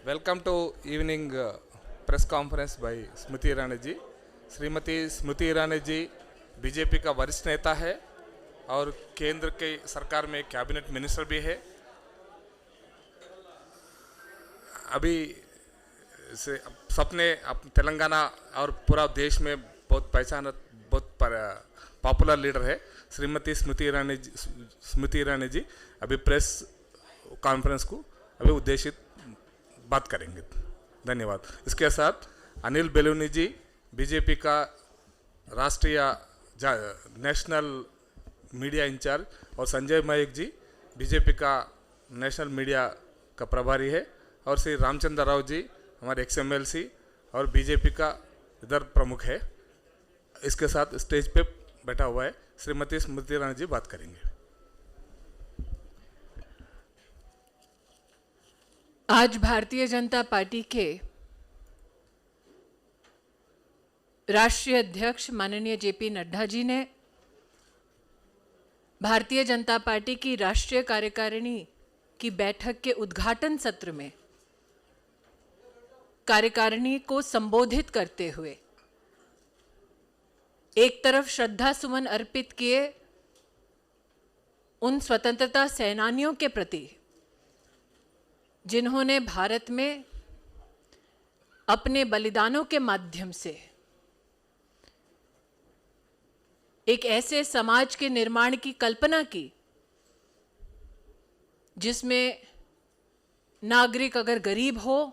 Welcome to evening press conference by Smriti Irani ji. Shrimati Smriti Irani ji BJP का वरिष्ठ नेता है और केंद्र के सरकार में कैबिनेट मिनिस्टर भी है। अभी से सबने तेलंगाना और पूरा देश में बहुत पॉपुलर लीडर है श्रीमती स्मृति ईरानी जी अभी प्रेस कॉन्फ्रेंस को अभी उद्देशित बात करेंगे। धन्यवाद। इसके साथ अनिल बेलूनी जी बीजेपी का राष्ट्रीय नेशनल मीडिया इंचार्ज और संजय मयक जी बीजेपी का नेशनल मीडिया का प्रभारी है और श्री रामचंद्र राव जी हमारे XMLC और बीजेपी का इधर प्रमुख है। इसके साथ स्टेज पे बैठा हुआ है श्रीमती स्मृति ईरानी जी बात करेंगे। आज भारतीय जनता पार्टी के राष्ट्रीय अध्यक्ष माननीय JP नड्डा जी ने भारतीय जनता पार्टी की राष्ट्रीय कार्यकारिणी की बैठक के उद्घाटन सत्र में कार्यकारिणी को संबोधित करते हुए एक तरफ श्रद्धा सुमन अर्पित किए उन स्वतंत्रता सेनानियों के प्रति जिन्होंने भारत में अपने बलिदानों के माध्यम से एक ऐसे समाज के निर्माण की कल्पना की जिसमें नागरिक अगर गरीब हो,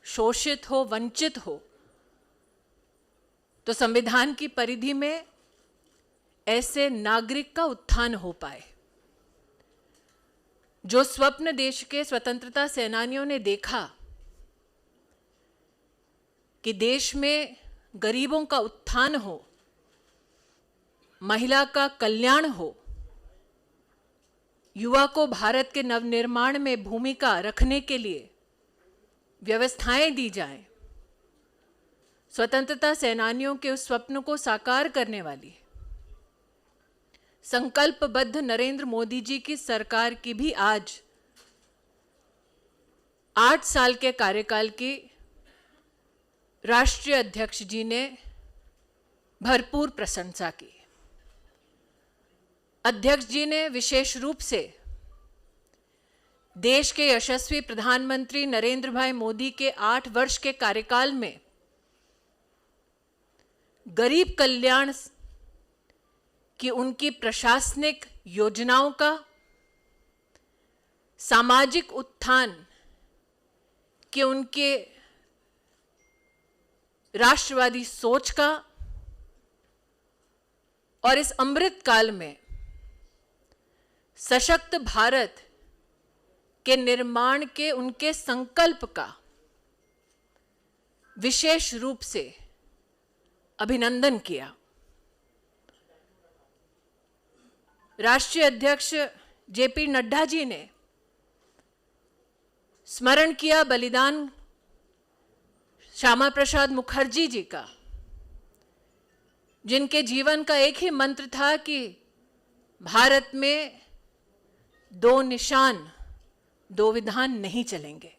शोषित हो, वंचित हो तो संविधान की परिधि में ऐसे नागरिक का उत्थान हो पाए। जो स्वप्न देश के स्वतंत्रता सेनानियों ने देखा कि देश में गरीबों का उत्थान हो, महिला का कल्याण हो, युवा को भारत के नवनिर्माण में भूमिका रखने के लिए व्यवस्थाएं दी जाएं, स्वतंत्रता सेनानियों के उस स्वप्न को साकार करने वाली संकल्पबद्ध नरेंद्र मोदी जी की सरकार की भी आज 8 साल के कार्यकाल की राष्ट्रीय अध्यक्ष जी ने भरपूर प्रशंसा की। अध्यक्ष जी ने विशेष रूप से देश के यशस्वी प्रधानमंत्री नरेंद्र भाई मोदी के 8 वर्ष के कार्यकाल में गरीब कल्याण कि उनकी प्रशासनिक योजनाओं का, सामाजिक उत्थान कि उनके राष्ट्रवादी सोच का और इस अमृत काल में सशक्त भारत के निर्माण के उनके संकल्प का विशेष रूप से अभिनंदन किया। राष्ट्रीय अध्यक्ष JP नड्डा जी ने स्मरण किया बलिदान श्यामा प्रसाद मुखर्जी जी का, जिनके जीवन का एक ही मंत्र था कि भारत में 2 निशान 2 विधान नहीं चलेंगे।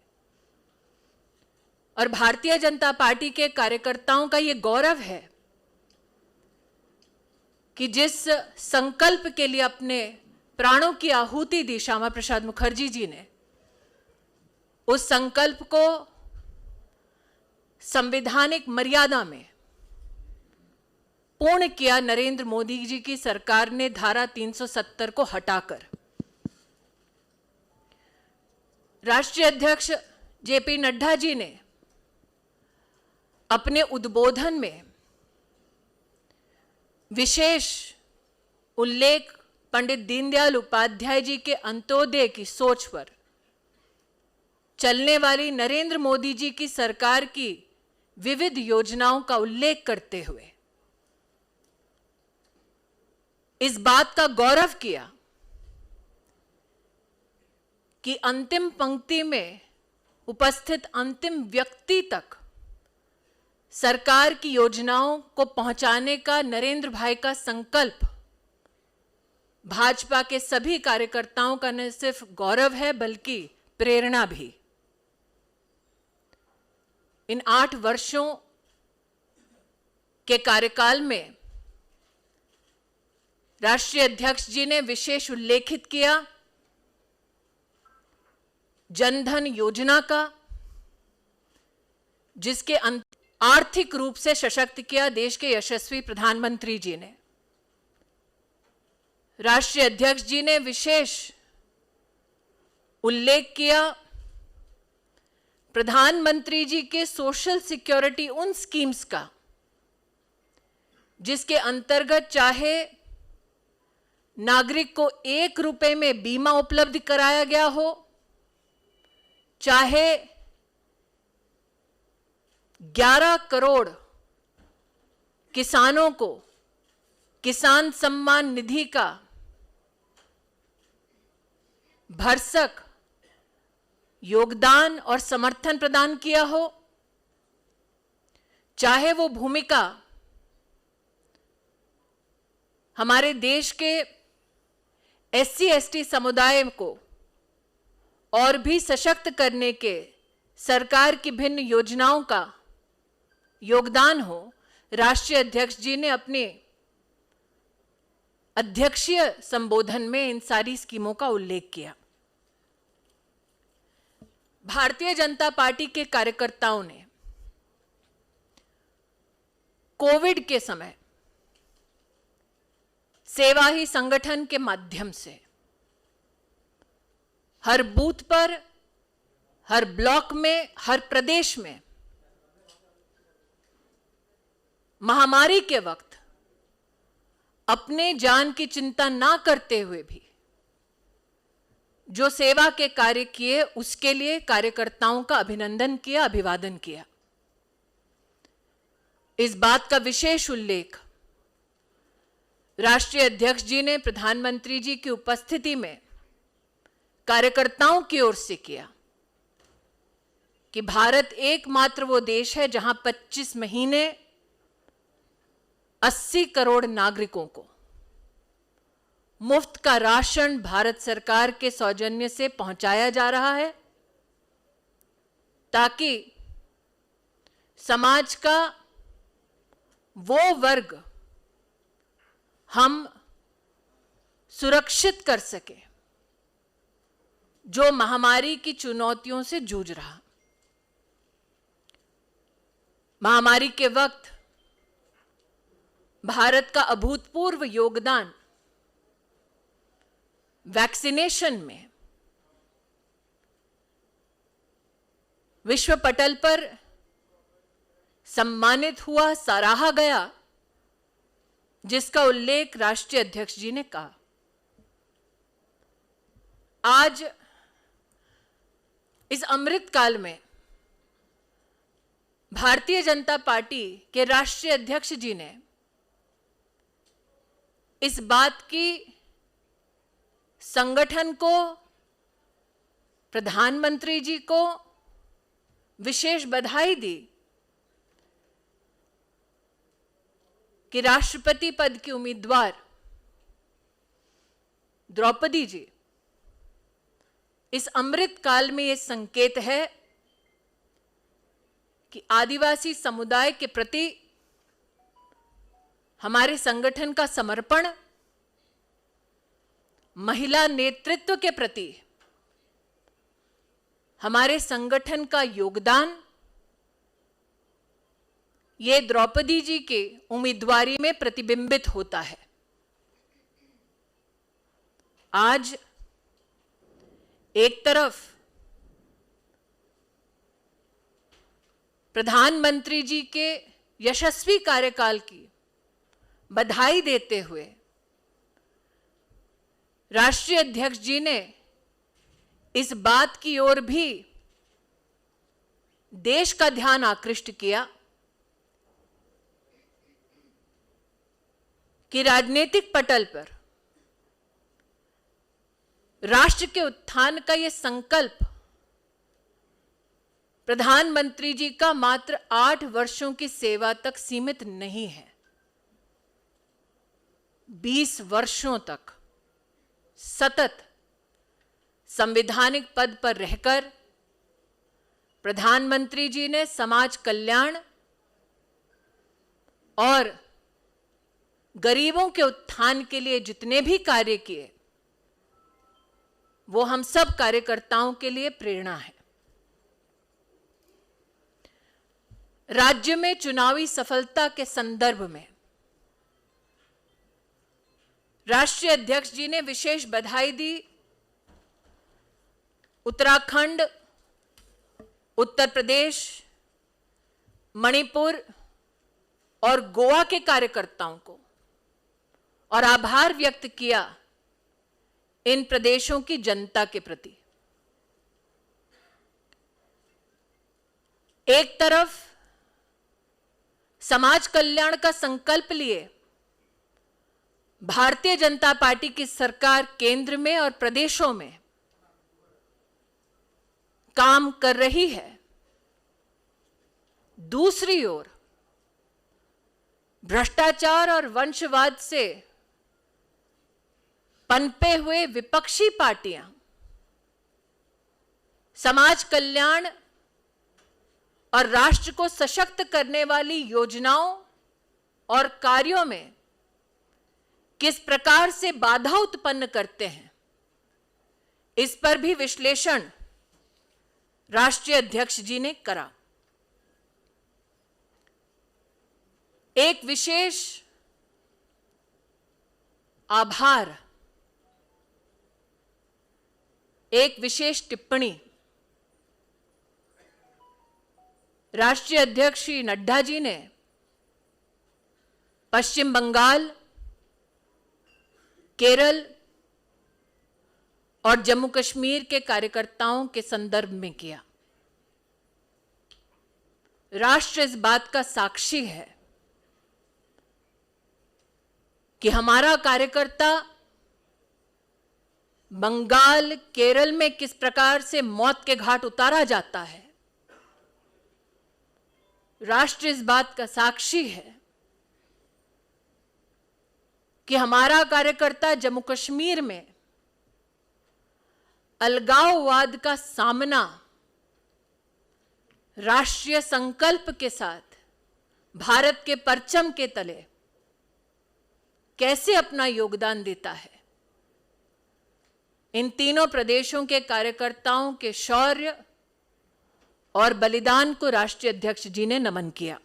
और भारतीय जनता पार्टी के कार्यकर्ताओं का ये गौरव है कि जिस संकल्प के लिए अपने प्राणों की आहुति दी श्यामा प्रसाद मुखर्जी जी ने, उस संकल्प को संवैधानिक मर्यादा में पूर्ण किया नरेंद्र मोदी जी की सरकार ने धारा 370 को हटाकर। राष्ट्रीय अध्यक्ष JP नड्डा जी ने अपने उद्बोधन में विशेष उल्लेख पंडित दीनदयाल उपाध्याय जी के अंत्योदय की सोच पर चलने वाली नरेंद्र मोदी जी की सरकार की विविध योजनाओं का उल्लेख करते हुए इस बात का गौरव किया कि अंतिम पंक्ति में उपस्थित अंतिम व्यक्ति तक सरकार की योजनाओं को पहुंचाने का नरेंद्र भाई का संकल्प भाजपा के सभी कार्यकर्ताओं का न सिर्फ गौरव है बल्कि प्रेरणा भी। इन 8 वर्षों के कार्यकाल में राष्ट्रीय अध्यक्ष जी ने विशेष उल्लेखित किया जनधन योजना का, जिसके आर्थिक रूप से सशक्त किया देश के यशस्वी प्रधानमंत्री जी ने। राष्ट्रीय अध्यक्ष जी ने विशेष उल्लेख किया प्रधानमंत्री जी के सोशल सिक्योरिटी उन स्कीम्स का जिसके अंतर्गत चाहे नागरिक को 1 रुपए में बीमा उपलब्ध कराया गया हो, चाहे 11 करोड़ किसानों को किसान सम्मान निधि का भरसक योगदान और समर्थन प्रदान किया हो, चाहे वो भूमिका हमारे देश के SC/ST समुदाय को और भी सशक्त करने के सरकार की भिन्न योजनाओं का योगदान हो। राष्ट्रीय अध्यक्ष जी ने अपने अध्यक्षीय संबोधन में इन सारी स्कीमों का उल्लेख किया। भारतीय जनता पार्टी के कार्यकर्ताओं ने कोविड के समय सेवा ही संगठन के माध्यम से हर बूथ पर, हर ब्लॉक में, हर प्रदेश में महामारी के वक्त अपने जान की चिंता ना करते हुए भी जो सेवा के कार्य किए, उसके लिए कार्यकर्ताओं का अभिनंदन किया, अभिवादन किया। इस बात का विशेष उल्लेख राष्ट्रीय अध्यक्ष जी ने प्रधानमंत्री जी की उपस्थिति में कार्यकर्ताओं की ओर से किया कि भारत एकमात्र वो देश है जहां 25 महीने 80 करोड़ नागरिकों को मुफ्त का राशन भारत सरकार के सौजन्य से पहुंचाया जा रहा है, ताकि समाज का वो वर्ग हम सुरक्षित कर सके जो महामारी की चुनौतियों से जूझ रहा। महामारी के वक्त भारत का अभूतपूर्व योगदान वैक्सीनेशन में विश्व पटल पर सम्मानित हुआ, सराहा गया, जिसका उल्लेख राष्ट्रीय अध्यक्ष जी ने कहा। आज इस अमृत काल में भारतीय जनता पार्टी के राष्ट्रीय अध्यक्ष जी ने इस बात की संगठन को, प्रधानमंत्री जी को विशेष बधाई दी कि राष्ट्रपति पद की उम्मीदवार द्रौपदी जी इस अमृत काल में यह संकेत है कि आदिवासी समुदाय के प्रति हमारे संगठन का समर्पण, महिला नेतृत्व के प्रति हमारे संगठन का योगदान, ये द्रौपदी जी के उम्मीदवारी में प्रतिबिंबित होता है। आज एक तरफ प्रधानमंत्री जी के यशस्वी कार्यकाल की बधाई देते हुए राष्ट्रीय अध्यक्ष जी ने इस बात की ओर भी देश का ध्यान आकृष्ट किया कि राजनीतिक पटल पर राष्ट्र के उत्थान का यह संकल्प प्रधानमंत्री जी का मात्र 8 वर्षों की सेवा तक सीमित नहीं है। 20 वर्षों तक सतत संवैधानिक पद पर रहकर प्रधानमंत्री जी ने समाज कल्याण और गरीबों के उत्थान के लिए जितने भी कार्य किए, वो हम सब कार्यकर्ताओं के लिए प्रेरणा है। राज्य में चुनावी सफलता के संदर्भ में राष्ट्रीय अध्यक्ष जी ने विशेष बधाई दी उत्तराखंड, उत्तर प्रदेश, मणिपुर और गोवा के कार्यकर्ताओं को और आभार व्यक्त किया इन प्रदेशों की जनता के प्रति। एक तरफ समाज कल्याण का संकल्प लिए भारतीय जनता पार्टी की सरकार केंद्र में और प्रदेशों में काम कर रही है, दूसरी ओर भ्रष्टाचार और वंशवाद से पनपे हुए विपक्षी पार्टियां समाज कल्याण और राष्ट्र को सशक्त करने वाली योजनाओं और कार्यों में किस प्रकार से बाधा उत्पन्न करते हैं, इस पर भी विश्लेषण राष्ट्रीय अध्यक्ष जी ने करा। एक विशेष आभार, एक विशेष टिप्पणी राष्ट्रीय अध्यक्ष श्री नड्डा जी ने पश्चिम बंगाल, केरल और जम्मू कश्मीर के कार्यकर्ताओं के संदर्भ में किया। राष्ट्र इस बात का साक्षी है कि हमारा कार्यकर्ता बंगाल, केरल में किस प्रकार से मौत के घाट उतारा जाता है। राष्ट्र इस बात का साक्षी है कि हमारा कार्यकर्ता जम्मू कश्मीर में अलगाववाद का सामना राष्ट्रीय संकल्प के साथ भारत के परचम के तले कैसे अपना योगदान देता है। इन तीनों प्रदेशों के कार्यकर्ताओं के शौर्य और बलिदान को राष्ट्रीय अध्यक्ष जी ने नमन किया।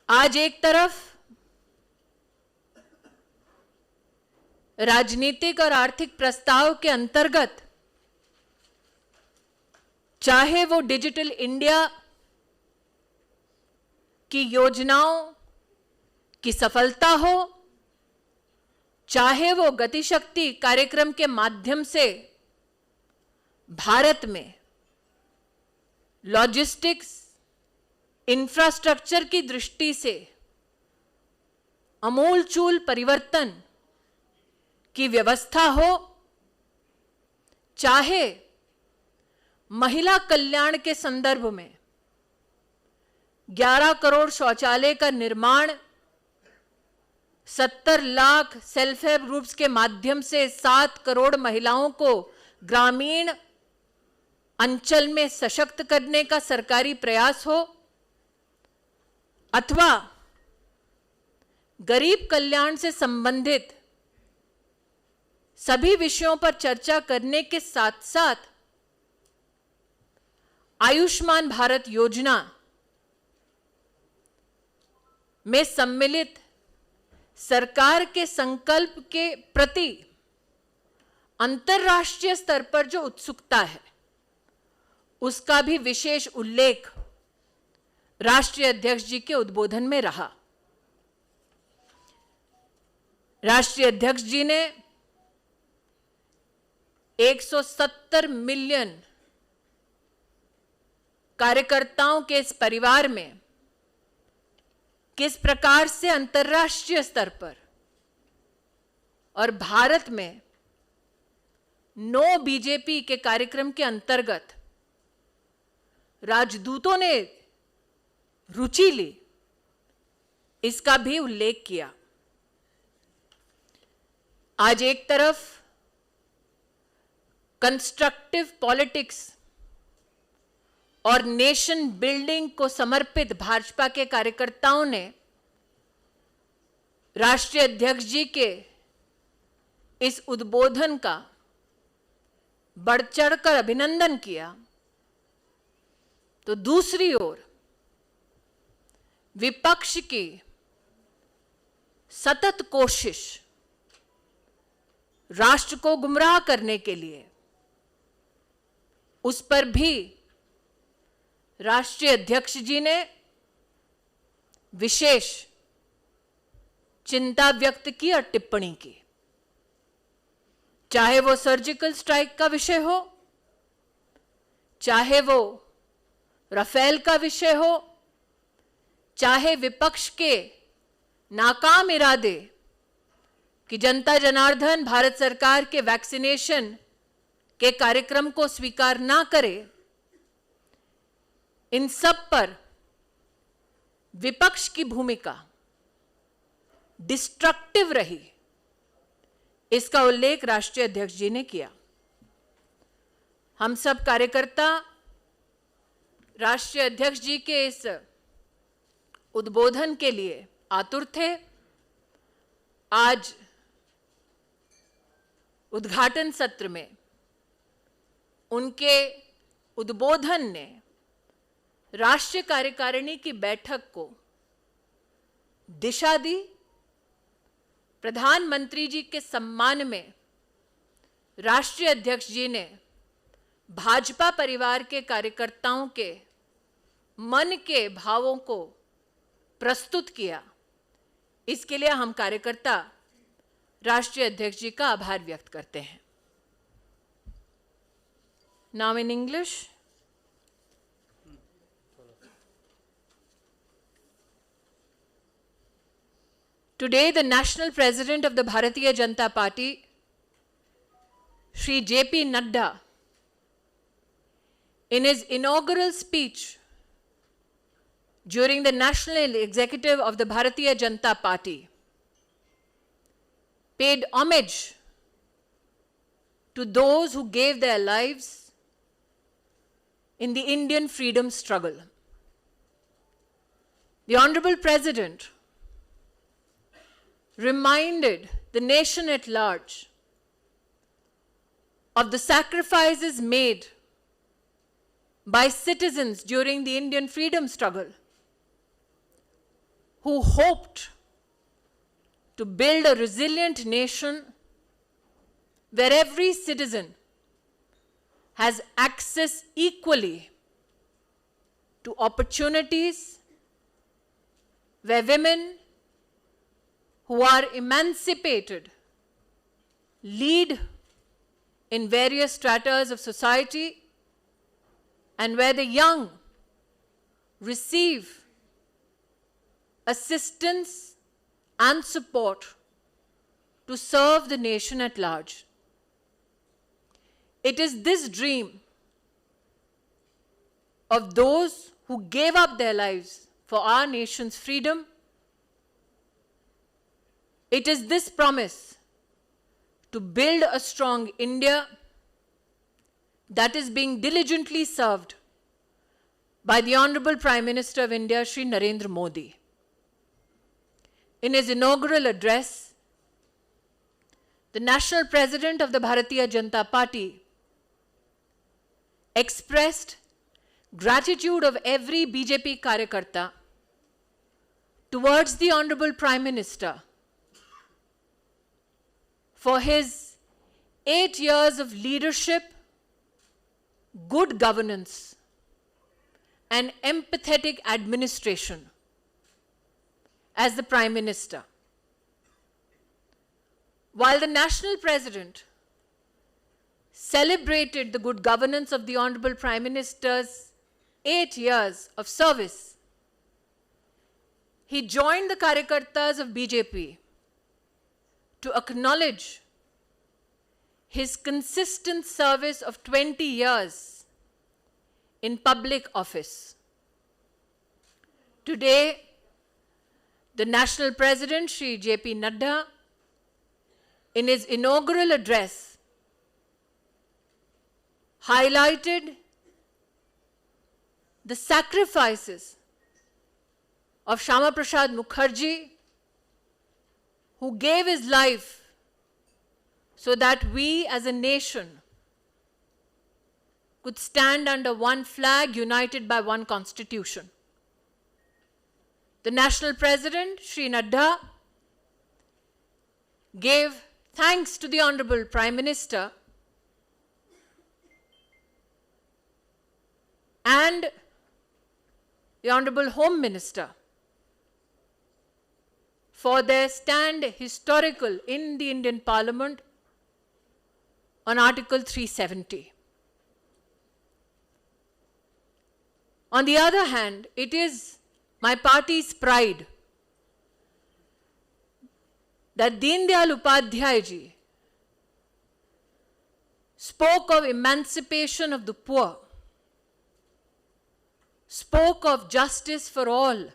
आज एक तरफ राजनीतिक और आर्थिक प्रस्ताव के अंतर्गत, चाहे वो डिजिटल इंडिया की योजनाओं की सफलता हो, चाहे वो गतिशक्ति कार्यक्रम के माध्यम से भारत में लॉजिस्टिक्स इंफ्रास्ट्रक्चर की दृष्टि से अमूलचूल परिवर्तन की व्यवस्था हो, चाहे महिला कल्याण के संदर्भ में 11 करोड़ शौचालय का निर्माण, 70 लाख सेल्फ हेल्प ग्रुप्स के माध्यम से 7 करोड़ महिलाओं को ग्रामीण अंचल में सशक्त करने का सरकारी प्रयास हो, अथवा गरीब कल्याण से संबंधित सभी विषयों पर चर्चा करने के साथ साथ आयुष्मान भारत योजना में सम्मिलित सरकार के संकल्प के प्रति अंतर्राष्ट्रीय स्तर पर जो उत्सुकता है, उसका भी विशेष उल्लेख राष्ट्रीय अध्यक्ष जी के उद्बोधन में रहा। राष्ट्रीय अध्यक्ष जी ने 170 मिलियन कार्यकर्ताओं के इस परिवार में किस प्रकार से अंतर्राष्ट्रीय स्तर पर और भारत में नो बीजेपी के कार्यक्रम के अंतर्गत राजदूतों ने रुचि ली, इसका भी उल्लेख किया। आज एक तरफ कंस्ट्रक्टिव पॉलिटिक्स और नेशन बिल्डिंग को समर्पित भाजपा के कार्यकर्ताओं ने राष्ट्रीय अध्यक्ष जी के इस उद्बोधन का बढ़ चढ़कर अभिनंदन किया, तो दूसरी ओर विपक्ष की सतत कोशिश राष्ट्र को गुमराह करने के लिए, उस पर भी राष्ट्रीय अध्यक्ष जी ने विशेष चिंता व्यक्त की और टिप्पणी की। चाहे वो सर्जिकल स्ट्राइक का विषय हो, चाहे वो राफेल का विषय हो, चाहे विपक्ष के नाकाम इरादे कि जनता जनार्दन भारत सरकार के वैक्सीनेशन के कार्यक्रम को स्वीकार ना करे, इन सब पर विपक्ष की भूमिका डिस्ट्रक्टिव रही, इसका उल्लेख राष्ट्रीय अध्यक्ष जी ने किया। हम सब कार्यकर्ता राष्ट्रीय अध्यक्ष जी के इस उद्बोधन के लिए आतुर थे। आज उद्घाटन सत्र में उनके उद्बोधन ने राष्ट्रीय कार्यकारिणी की बैठक को दिशा दी। प्रधानमंत्री जी के सम्मान में राष्ट्रीय अध्यक्ष जी ने भाजपा परिवार के कार्यकर्ताओं के मन के भावों को प्रस्तुत किया। इसके लिए हम कार्यकर्ता राष्ट्रीय अध्यक्ष जी का आभार व्यक्त करते हैं। Now in English. Today, the National President of the Bharatiya Janata Party, Shri J.P. Nadda, in his inaugural speech during the National Executive of the Bharatiya Janata Party, paid homage to those who gave their lives in the Indian freedom struggle. The Honorable President reminded the nation at large of the sacrifices made by citizens during the Indian freedom struggle, who hoped to build a resilient nation where every citizen has access equally to opportunities, where women who are emancipated lead in various stratas of society, and where the young receive assistance and support to serve the nation at large. It is this dream of those who gave up their lives for our nation's freedom. It is this promise to build a strong India that is being diligently served by the Honorable Prime Minister of India, Shri Narendra Modi. In his inaugural address, the National President of the Bharatiya Janata Party expressed gratitude of every BJP Karyakarta towards the Honorable Prime Minister for his 8 years of leadership, good governance, and empathetic administration as the Prime Minister. While the National President celebrated the good governance of the Honorable Prime Minister's 8 years of service, he joined the Karyakartas of BJP to acknowledge his consistent service of 20 years in public office. Today, the National President, Shri J.P. Nadda, in his inaugural address, highlighted the sacrifices of Shyama Prasad Mukherjee, who gave his life so that we as a nation could stand under one flag, united by one constitution. The National President, Shri Nadda, gave thanks to the Honorable Prime Minister and the Honorable Home Minister for their stand historical in the Indian Parliament on Article 370. On the other hand, it is my party's pride that Deen Dayal Upadhyay ji spoke of emancipation of the poor, spoke of justice for all,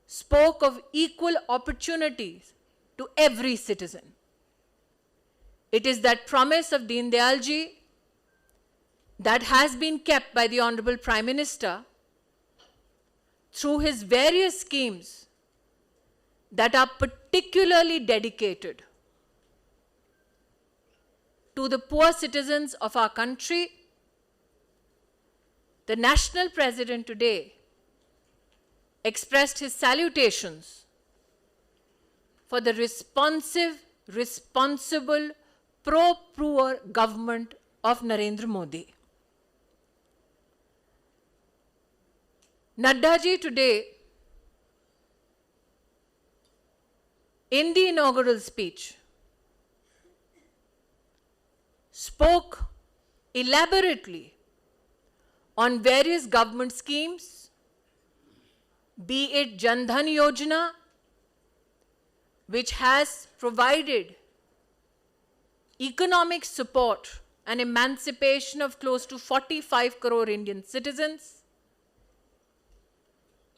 spoke of equal opportunities to every citizen. It is that promise of Deen Dayal ji that has been kept by the Honorable Prime Minister through his various schemes that are particularly dedicated to the poor citizens of our country. The National President today expressed his salutations for the responsive, responsible, pro-poor government of Narendra Modi. Nadda ji today, in the inaugural speech, spoke elaborately on various government schemes, be it Jan Dhan Yojana, which has provided economic support and emancipation of close to 45 crore Indian citizens,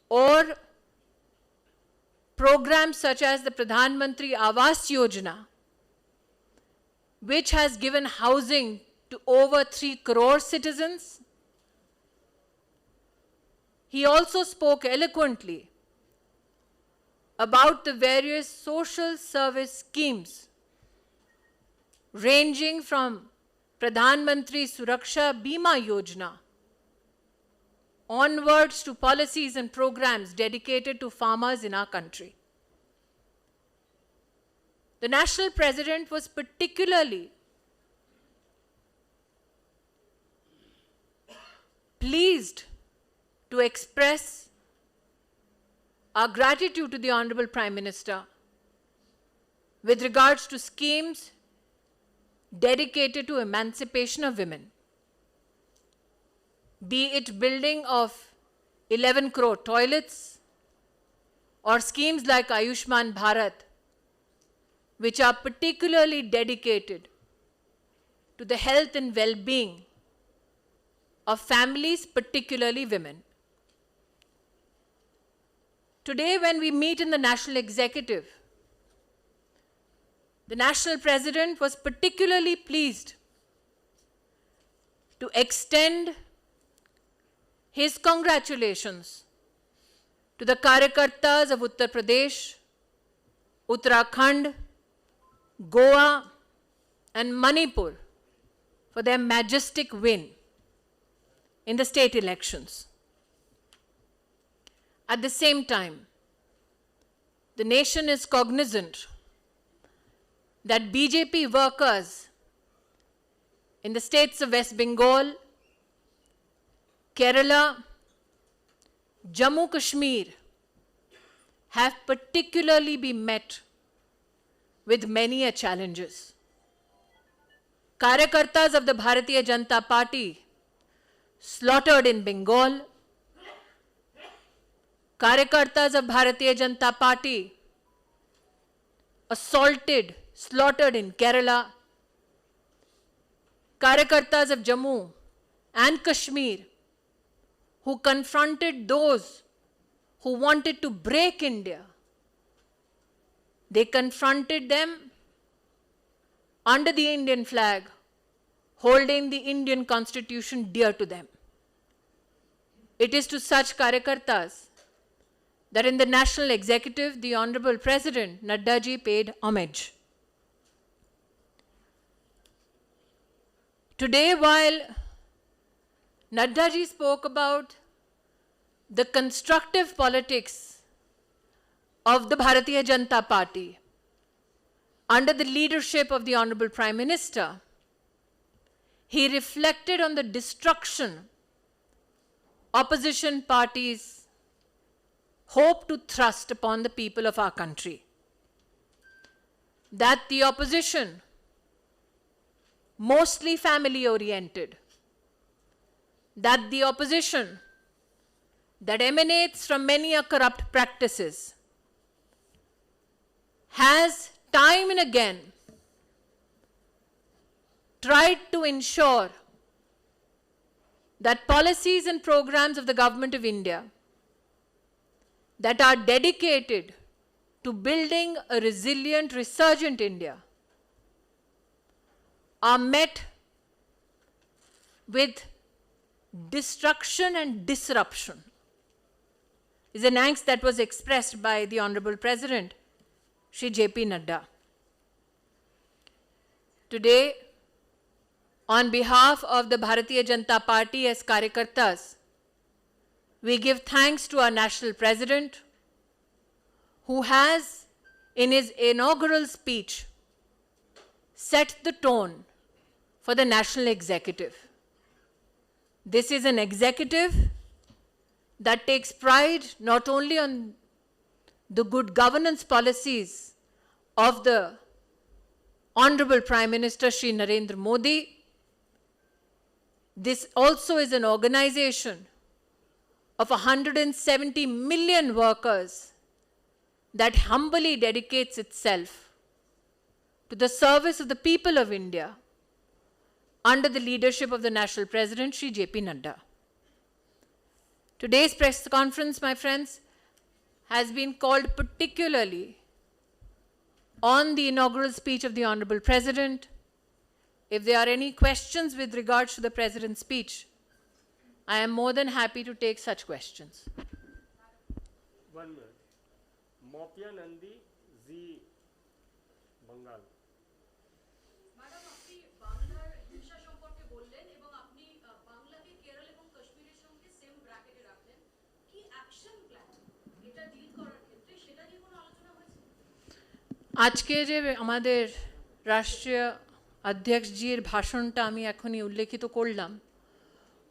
or programs such as the Pradhan Mantri Awas Yojana, which has given housing to over 3 crore citizens. He also spoke eloquently about the various social service schemes ranging from Pradhan Mantri Suraksha Bima Yojana onwards to policies and programs dedicated to farmers in our country. The National President was particularly pleased to express our gratitude to the Honorable Prime Minister with regards to schemes dedicated to emancipation of women, be it building of 11 crore toilets or schemes like Ayushman Bharat, which are particularly dedicated to the health and well-being of families, particularly women. Today, when we meet in the National Executive, the National President was particularly pleased to extend his congratulations to the Karyakartas of Uttar Pradesh, Uttarakhand, Goa and Manipur for their majestic win in the state elections. At the same time, the nation is cognizant that BJP workers in the states of West Bengal, Kerala, Jammu Kashmir have particularly been met with many challenges. Karyakartas of the Bharatiya Janata Party slaughtered in Bengal, Karyakartas of Bharatiya Janata Party assaulted, slaughtered in Kerala, Karyakartas of Jammu and Kashmir who confronted those who wanted to break India. They confronted them under the Indian flag, holding the Indian constitution dear to them. It is to such Karyakartas that in the national executive, the Honorable President Nadda ji paid homage. Today, while Nadda ji spoke about the constructive politics of the Bharatiya Janata Party under the leadership of the Honorable Prime Minister, he reflected on the destruction opposition parties hope to thrust upon the people of our country. That the opposition, mostly family oriented, that the opposition that emanates from many corrupt practices has time and again tried to ensure that policies and programs of the Government of India that are dedicated to building a resilient, resurgent India are met with destruction and disruption, is an angst that was expressed by the Honorable President, Shri J.P. Nadda. Today, on behalf of the Bharatiya Janata Party as Karyakartas, we give thanks to our National President, who has, in his inaugural speech, set the tone for the National Executive. This is an executive that takes pride not only on the good governance policies of the Honorable Prime Minister Shri Narendra Modi. This also is an organization of 170 million workers that humbly dedicates itself to the service of the people of India under the leadership of the National President Shri J.P. Nadda. Today's press conference, my friends, has been called particularly on the inaugural speech of the Honorable President. If there are any questions with regards to the President's speech, I am more than happy to take such questions. 1 minute. Mopia Nandi, Z, Bengal. Madam আপনি বাংলার হিংসা সম্পর্কে বললেন এবং আপনি বাংলাকে কেরল এবং কাশ্মীরের সঙ্গে সেম ব্র্যাকেটে রাখলেন কি অ্যাকশন প্ল্যান এটা ডিল করার ক্ষেত্রে সেটা নিয়ে কোনো আলোচনা হয়েছে আজকে যে আমাদের রাষ্ট্রীয় अध्यक्षजीर भाषणটা আমি এখনই উল্লেখিত করলাম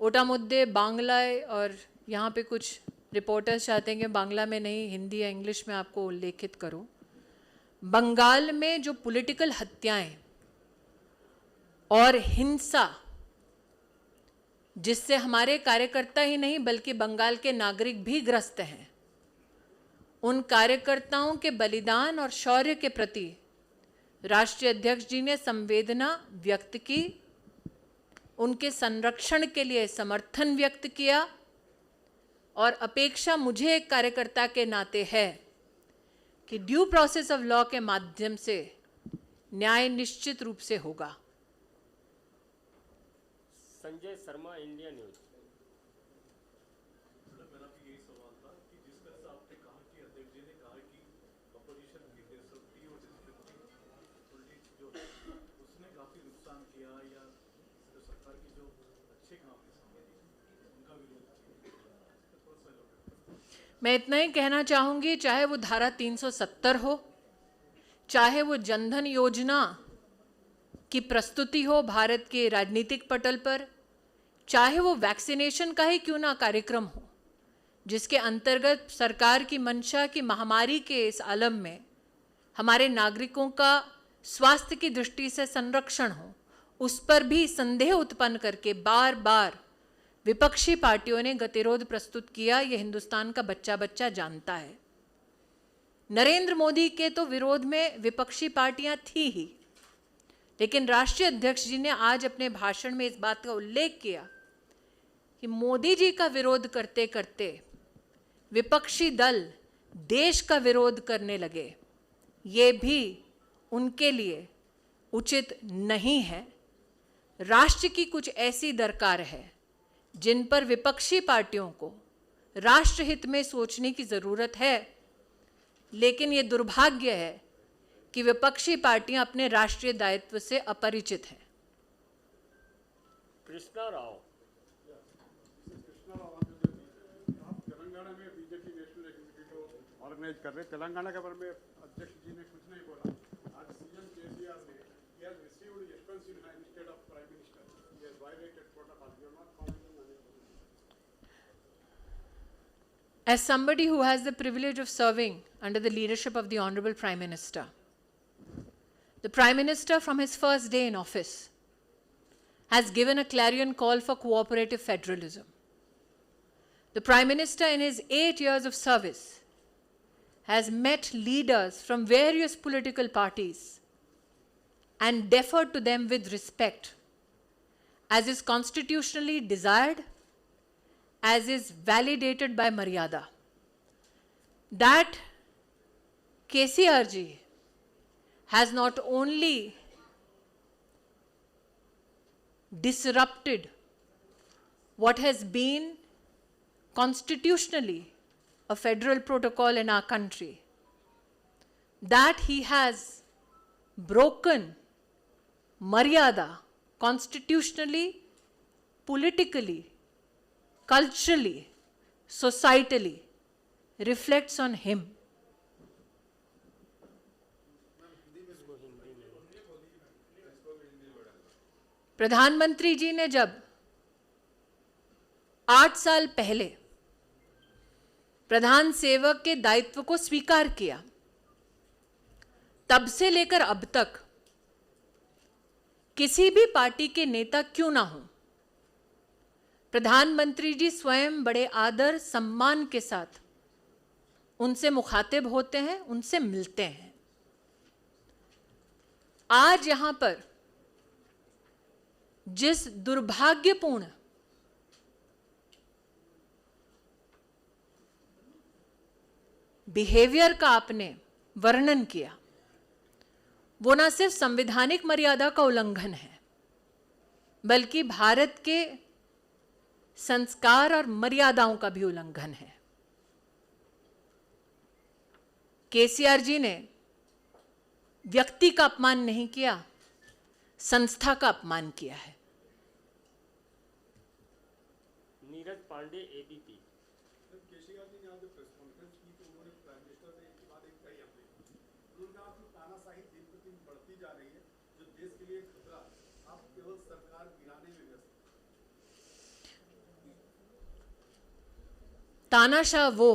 ওটার মধ্যে बांग्लाয় और यहाँ पे कुछ रिपोर्टर्स चाहते हैं कि बांग्ला में नहीं हिंदी या इंग्लिश में आपको उल्लेखित करूं बंगाल में जो पॉलिटिकल हत्याएं और हिंसा जिससे हमारे कार्यकर्ता ही नहीं बल्कि बंगाल के नागरिक भी ग्रस्त हैं उन कार्यकर्ताओं के बलिदान और शौर्य के प्रति राष्ट्रीय अध्यक्ष जी ने संवेदना व्यक्त की उनके संरक्षण के लिए समर्थन व्यक्त किया और अपेक्षा मुझे एक कार्यकर्ता के नाते है कि ड्यू प्रोसेस ऑफ लॉ के माध्यम से न्याय निश्चित रूप से होगा। Sanjay Sharma, India news. मैं इतना ही कहना चाहूँगी, चाहे वो धारा 370 हो, चाहे वो जनधन योजना की प्रस्तुति हो भारत के राजनीतिक पटल पर, चाहे वो वैक्सीनेशन का ही क्यों ना कार्यक्रम हो जिसके अंतर्गत सरकार की मंशा की महामारी के इस आलम में हमारे नागरिकों का स्वास्थ्य की दृष्टि से संरक्षण हो, उस पर भी संदेह उत्पन्न करके बार बार विपक्षी पार्टियों ने गतिरोध प्रस्तुत किया। ये हिंदुस्तान का बच्चा बच्चा जानता है। नरेंद्र मोदी के तो विरोध में विपक्षी पार्टियां थी ही, लेकिन राष्ट्रीय अध्यक्ष जी ने आज अपने भाषण में इस बात का उल्लेख किया कि मोदी जी का विरोध करते करते विपक्षी दल देश का विरोध करने लगे। ये भी उनके लिए उचित नहीं है। राष्ट्र की कुछ ऐसी दरकार है जिन पर विपक्षी पार्टियों को राष्ट्रहित में सोचने की जरूरत है, लेकिन ये दुर्भाग्य है कि विपक्षी पार्टियां अपने राष्ट्रीय दायित्व से अपरिचित हैं। कृष्णा राव। आप तेलंगाना में बीजेपी नेशनल एक्टिविटी को ऑर्गेनाइज कर रहे हैं। तेलंगाना के बारे में अध्यक्ष जी ने कुछ नहीं बोला। आज सीएम केसीआर ने he has received Yashwant Sinha instead of Prime Minister. He has violated protocol. You are not commenting on it. As somebody who has the privilege of serving under the leadership of the Honorable Prime Minister, the Prime Minister from his first day in office has given a clarion call for cooperative federalism. The Prime Minister in his 8 years of service has met leaders from various political parties and deferred to them with respect, as is constitutionally desired, as is validated by Maryada. That KCRG has not only disrupted what has been constitutionally a federal protocol in our country, that he has broken Maryada constitutionally, politically, culturally, societally, reflects on him. प्रधानमंत्री जी ने जब 8 साल पहले प्रधान सेवक के दायित्व को स्वीकार किया, तब से लेकर अब तक किसी भी पार्टी के नेता क्यों ना हो, प्रधानमंत्री जी स्वयं बड़े आदर सम्मान के साथ उनसे मुखातिब होते हैं, उनसे मिलते हैं। आज यहां पर जिस दुर्भाग्यपूर्ण बिहेवियर का आपने वर्णन किया, वो ना सिर्फ संवैधानिक मर्यादा का उल्लंघन है, बल्कि भारत के संस्कार और मर्यादाओं का भी उल्लंघन है। केसीआर जी ने व्यक्ति का अपमान नहीं किया, संस्था का अपमान किया है। नीरज पांडे, एबीपी। केसीआर जी ने आज प्रेस कॉन्फ्रेंस की तो उन्होंने प्राइम मिनिस्टर से एक बात एक कही अपनी। उन्होंने कहा कि तानाशाही दिन प्रतिदिन बढ़ती जा रही है, जो देश के लिए खतरा, आप केवल सरकार गिराने में व्यस्त। तानाशाह वो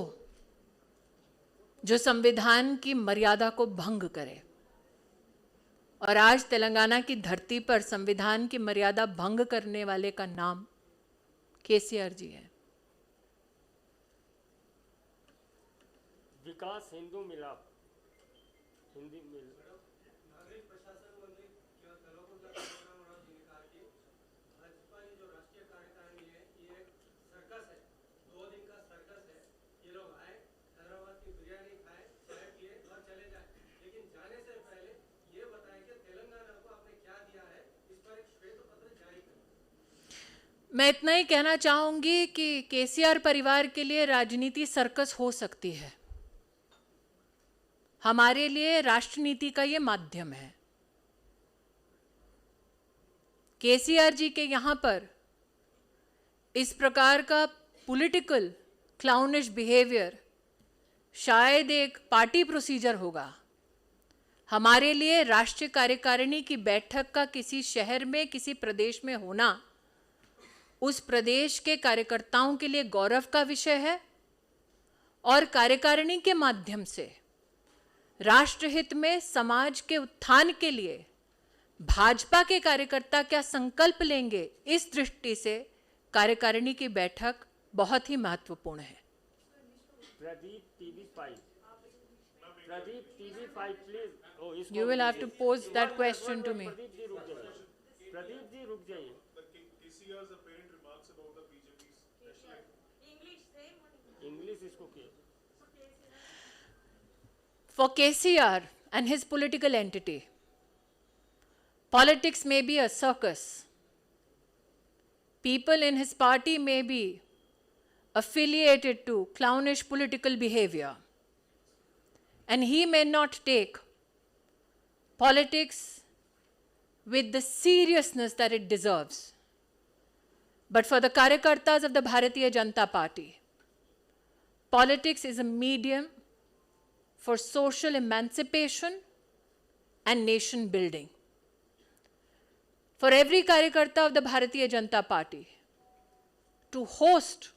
जो संविधान की मर्यादा को भंग करे, और आज तेलंगाना की धरती पर संविधान की मर्यादा भंग करने वाले का नाम केसीआर जी है। विकास हिंदू मिलाप, हिंदी मिल। नागरिक प्रशासन मंत्री क्या कलोपुर का कहा कि भाजपा की जो राष्ट्रीय कार्यकारिणी है ये एक सर्कस है, 2 दिन का सर्कस है। ये लोग आए, हैदराबाद की बिरयानी खाए, चाय पिए और चले जाए, लेकिन जाने से पहले ये बताएं कि तेलंगाना को आपने क्या दिया है, इस पर एक श्वेत पत्र जारी करें। मैं इतना ही कहना चाहूंगी कि केसीआर परिवार के लिए राजनीति सर्कस हो सकती है, हमारे लिए राष्ट्रनीति का ये माध्यम है। केसीआर जी के यहां पर इस प्रकार का पॉलिटिकल क्लाउनिश बिहेवियर शायद एक पार्टी प्रोसीजर होगा। हमारे लिए राष्ट्रीय कार्यकारिणी की बैठक का किसी शहर में, किसी प्रदेश में होना उस प्रदेश के कार्यकर्ताओं के लिए गौरव का विषय है, और कार्यकारिणी के माध्यम से राष्ट्रहित में समाज के उत्थान के लिए भाजपा के कार्यकर्ता क्या संकल्प लेंगे, इस दृष्टि से कार्यकारिणी की बैठक बहुत ही महत्वपूर्ण है। Pradeep TV five, Pradeep TV five please. You will have to pose that question to me. Pradeep ji रुक जाइए, प्रदीप जी रुक जाइए। KCR's apparent remarks about the BJP's English इसको किया। For KCR and his political entity, politics may be a circus, people in his party may be affiliated to clownish political behavior, and he may not take politics with the seriousness that it deserves. But for the Karyakartas of the Bharatiya Janata Party, politics is a medium for social emancipation and nation building. For every Karyakarta of the Bharatiya Janata Party to host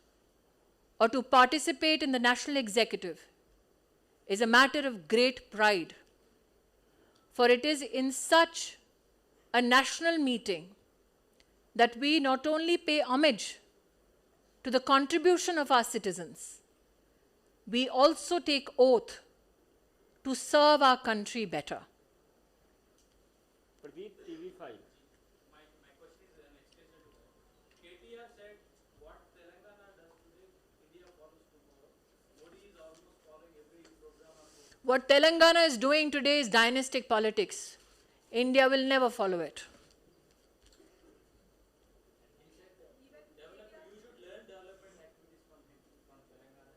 or to participate in the national executive is a matter of great pride, for it is in such a national meeting that we not only pay homage to the contribution of our citizens, we also take oath to serve our country better. Pradeep, TV5. My question is an extension to that. KTR said what Telangana does today, India follows tomorrow. Modi is almost following every program or program. What Telangana is doing today is dynastic politics. India will never follow it. You should learn development activities from Telangana.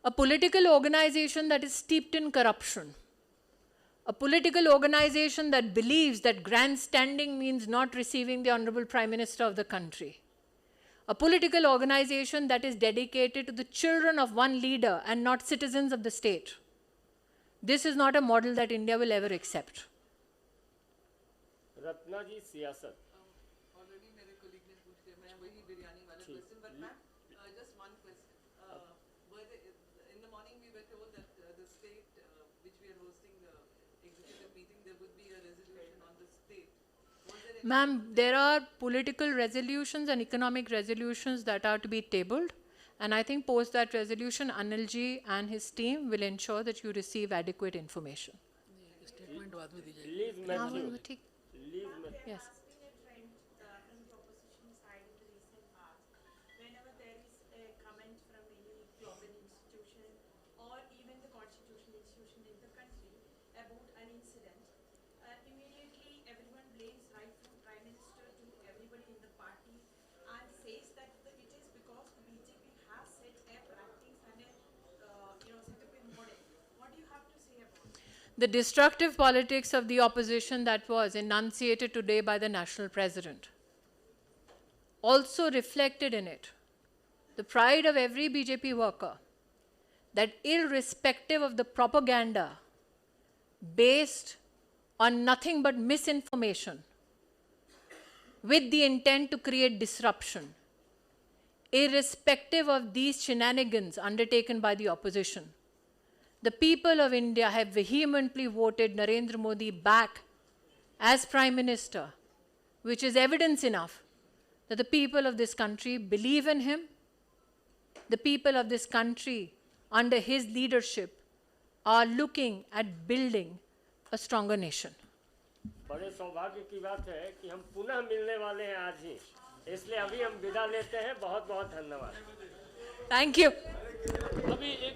A political organization that is steeped in corruption, a political organization that believes that grandstanding means not receiving the Honorable Prime Minister of the country, a political organization that is dedicated to the children of one leader and not citizens of the state. This is not a model that India will ever accept. Ratna जी सियासत. Already मेरे colleague ने पूछ लिया मैं वही बिरयानी वाला question but ma'am just one question in the morning we were told that the state which we are hosting the executive meeting there would be a resolution on the state. Ma'am, there are political resolutions and economic resolutions that are to be tabled, and I think post that resolution, Anilji and his team will ensure that you receive adequate information. Statement बाद में दी जाएगी. Liz Matthew. ठीक. Liz Matthew. Yes. Been a trend from the opposition side in the recent past. Whenever there is a comment from any global institution or even the constitutional institution in the country about an incident, immediately everyone blames right from Prime Minister to everybody in the party and says that it is because the BJP has set a practice and a set up a model. What do you have to say about it? The destructive politics of the opposition that was enunciated today by the national president also reflected in it the pride of every BJP worker that irrespective of the propaganda based on nothing but misinformation with the intent to create disruption, irrespective of these shenanigans undertaken by the opposition, the people of India have vehemently voted Narendra Modi back as Prime Minister, which is evidence enough that the people of this country believe in him. The people of this country, under his leadership, are looking at building a stronger nation. बड़े सौभाग्य की बात है कि हम पुनः मिलने वाले हैं आज ही, इसलिए अभी हम विदा लेते हैं. बहुत बहुत धन्यवाद. Thank you. अभी एक